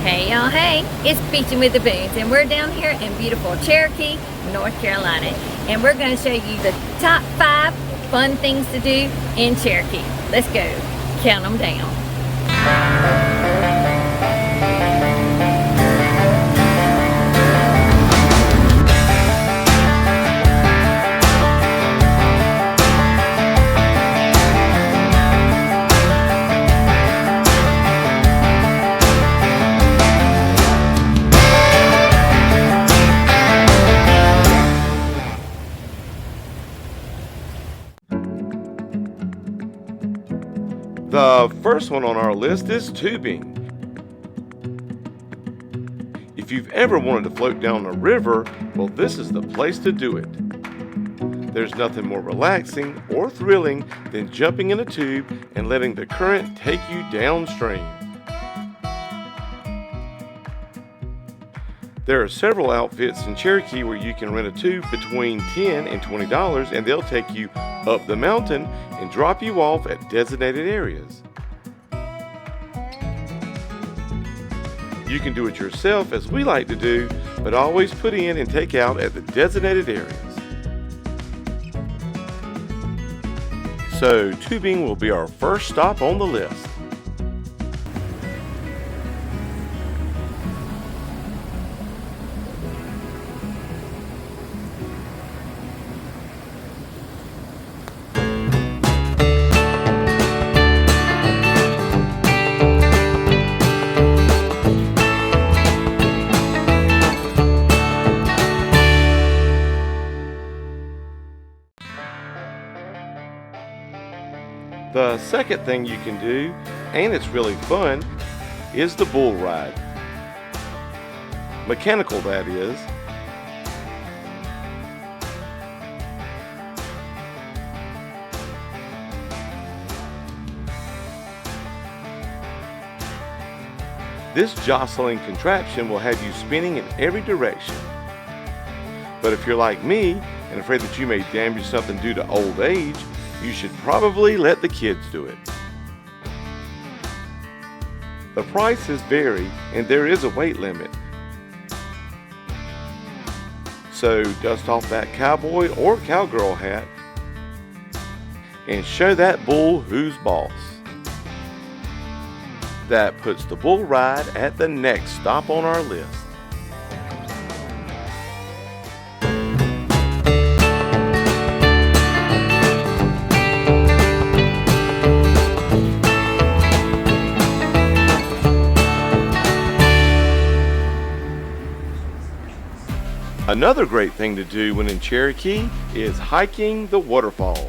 Hey y'all, hey, it's Beachin With The Boones, and we're down here in beautiful Cherokee, North Carolina, and we're going to show you the top 5 fun things to do in Cherokee. Let's go, count them down. The first one on our list is tubing. If you've ever wanted to float down a river, well, this is the place to do it. There's nothing more relaxing or thrilling than jumping in a tube and letting the current take you downstream. There are several outfits in Cherokee where you can rent a tube between $10 and $20, and they'll take you up the mountain and drop you off at designated areas. You can do it yourself, as we like to do, but always put in and take out at the designated areas. So tubing will be our first stop on the list. The second thing you can do, and it's really fun, is the bull ride. Mechanical, that is. This jostling contraption will have you spinning in every direction. But if you're like me and afraid that you may damage something due to old age, you should probably let the kids do it. The prices vary and there is a weight limit. So dust off that cowboy or cowgirl hat and show that bull who's boss. That puts the bull ride at the next stop on our list. Another great thing to do when in Cherokee is hiking the waterfalls.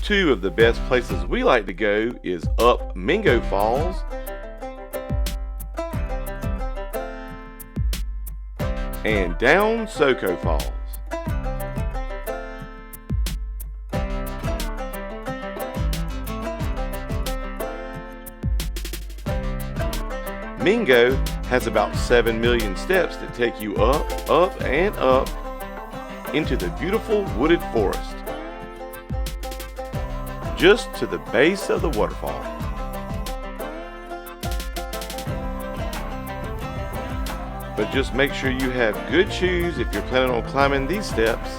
Two of the best places we like to go is up Mingo Falls and down Smoky Falls. Mingo has about 7 million steps that take you up, up, and up into the beautiful wooded forest, just to the base of the waterfall. But just make sure you have good shoes if you're planning on climbing these steps.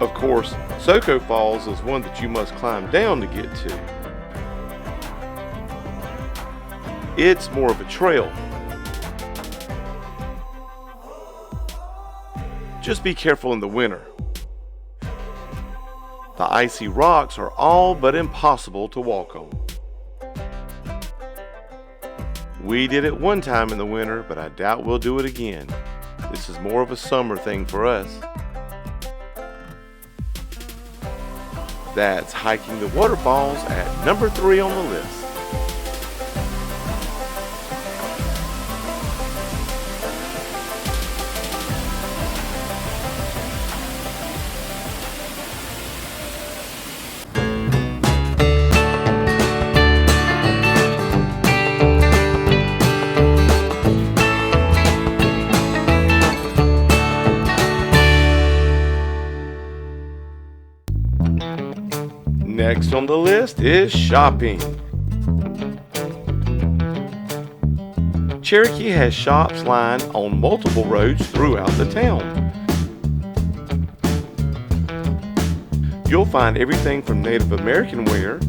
Of course, Smoky Falls is one that you must climb down to get to. It's more of a trail. Just be careful in the winter. The icy rocks are all but impossible to walk on. We did it one time in the winter, but I doubt we'll do it again. This is more of a summer thing for us. That's hiking the waterfalls at number 3 on the list. Next on the list is shopping. Cherokee has shops lined on multiple roads throughout the town. You'll find everything from Native American wear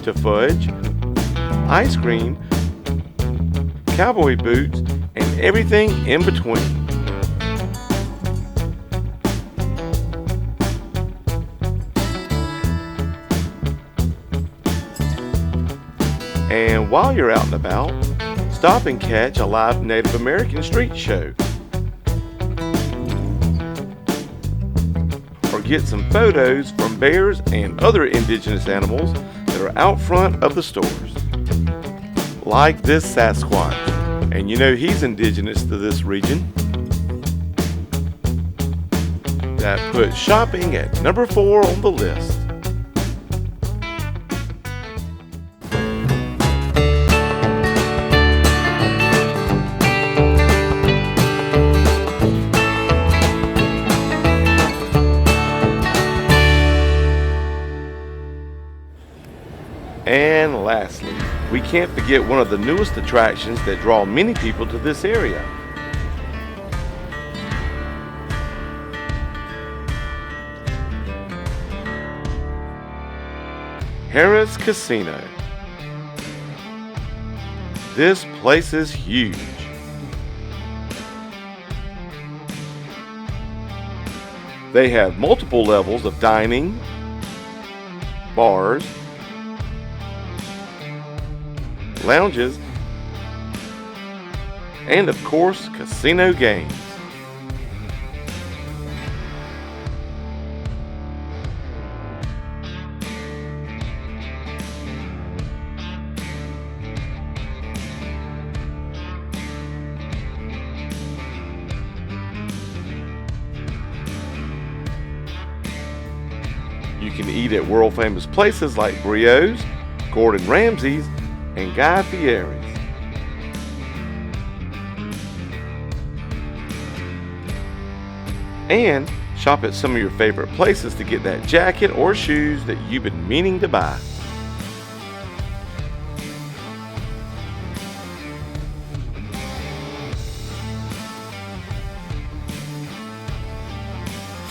to fudge, ice cream, cowboy boots, and everything in between. And while you're out and about, stop and catch a live Native American street show. Or get some photos from bears and other indigenous animals that are out front of the stores. Like this Sasquatch, and you know he's indigenous to this region. That puts shopping at number 4 on the list. And lastly, we can't forget one of the newest attractions that draw many people to this area. Harrah's Casino. This place is huge. They have multiple levels of dining, bars, lounges, and of course, casino games. You can eat at world famous places like Brio's, Gordon Ramsay's, and Guy Fieri's. And shop at some of your favorite places to get that jacket or shoes that you've been meaning to buy.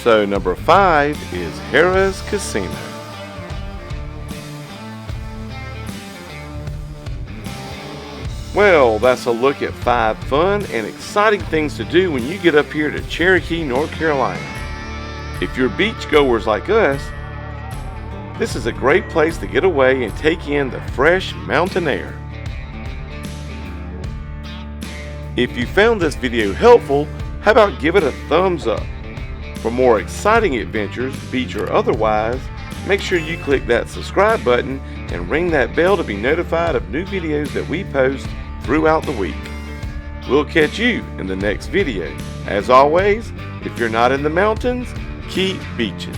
So number 5 is Harrah's Casino. Well, that's a look at 5 fun and exciting things to do when you get up here to Cherokee, North Carolina. If you're beach goers like us, this is a great place to get away and take in the fresh mountain air. If you found this video helpful, how about give it a thumbs up? For more exciting adventures, beach or otherwise, make sure you click that subscribe button and ring that bell to be notified of new videos that we post throughout the week. We'll catch you in the next video. As always, if you're not in the mountains, keep beaching.